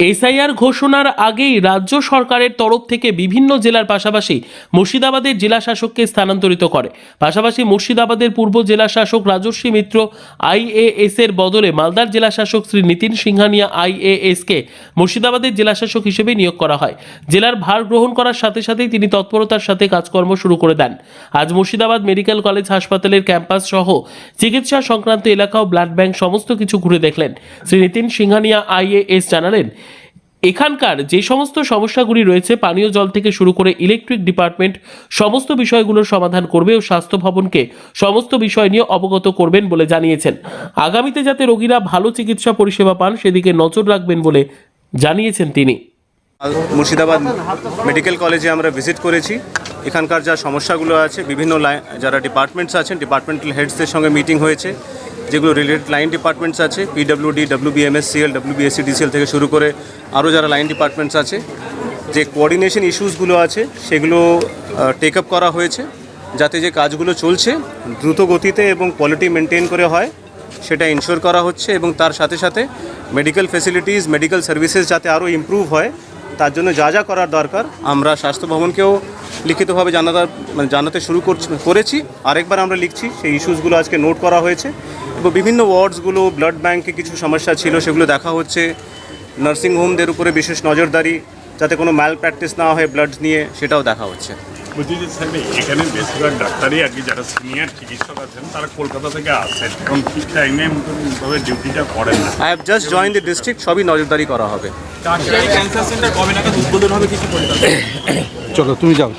SIR ঘোষণার আগেই রাজ্য সরকারের তরফ থেকে বিভিন্ন জেলার পাশাপাশি মুর্শিদাবাদের জেলা শাসককে স্থানান্তরিত করে। পাশাপাশি মুর্শিদাবাদের পূর্ব জেলা শাসক রাজস্বী মিত্র আইএএস এর বদলে মালদার জেলা শাসক শ্রী নিতিন সিংহানিয়া আইএএস কে মুর্শিদাবাদের জেলা শাসক হিসেবে নিয়োগ করা হয়। জেলার ভার গ্রহণ করার সাথে সাথেই তিনি তৎপরতার সাথে কাজকর্ম শুরু করে দেন। আজ মুর্শিদাবাদ মেডিকেল কলেজ হাসপাতালের ক্যাম্পাস সহ চিকিৎসা সংক্রান্ত এলাকা ও ব্লাড ব্যাংক সমস্ত কিছু ঘুরে দেখলেন। শ্রী নিতিন সিংহানিয়া আইএএস জানালেন, এখানকার যে সমস্ত সমস্যাগুলি রয়েছে, পানীয় জল থেকে শুরু করে ইলেকট্রিক ডিপার্টমেন্ট সমস্ত বিষয়গুলোর সমাধান করবে ও স্বাস্থ্য ভবনকে সমস্ত বিষয় নিয়ে অবগত করবেন বলে জানিয়েছেন। আগামীতে যাতে রোগীরা ভালো চিকিৎসা পরিষেবা পান সেদিকে নজর রাখবেন বলে জানিয়েছেন তিনি। মুর্শিদাবাদ মেডিকেল কলেজে আমরা ভিজিট করেছি। এখানকার যা সমস্যাগুলো আছে, বিভিন্ন যারা ডিপার্টমেন্টস আছেন, ডিপার্টমেন্টাল হেডসদের সঙ্গে মিটিং হয়েছে। যেগুলো রিলেটেড লাইন ডিপার্টমেন্টস আছে, পিডব্লিউডি, ডব্লিউবিএমএসসিএল, ডব্লিউবিএসসিডিসিএল থেকে শুরু করে আরও যারা লাইন ডিপার্টমেন্টস আছে, যে কোঅর্ডিনেশন ইস্যুসগুলো আছে সেগুলো টেক আপ করা হয়েছে, যাতে যে কাজগুলো চলছে দ্রুত গতিতে এবং কোয়ালিটি মেনটেন করে হয় সেটা ইনশিওর করা হচ্ছে। এবং তার সাথে সাথে মেডিকেল ফেসিলিটিস, মেডিকেল সার্ভিসেস যাতে আরও ইমপ্রুভ হয় তার জন্য যা যা করার দরকার আমরা স্বাস্থ্য ভবনকেও লিখিতভাবে জানাতে শুরু করেছি। আরেকবার আমরা লিখছি, সেই ইস্যুসগুলো আজকে নোট করা হয়েছে এবং বিভিন্ন ওয়ার্ডসগুলো, ব্লাড ব্যাঙ্কে কিছু সমস্যা ছিল সেগুলো দেখা হচ্ছে। নার্সিংহোমদের উপরে বিশেষ নজরদারি যাতে কোনো ম্যাল প্র্যাকটিস না হয় ব্লাড নিয়ে, সেটাও দেখা হচ্ছে। বলছি যে স্যার, এখানে বেশিরভাগ ডাক্তারই আর কি যারা সিনিয়র চিকিৎসক আছেন তারা কলকাতা থেকে আসেন এবং ঠিক টাইমে মতনভাবে ডিউটিটা করেন না। I have just join the district, সবই নজরদারি করা হবে। ক্যান্সার সেন্টার কবে নাগাদ উদ্বোধন হবে কিছু বলতে? চলো তুমি যাও।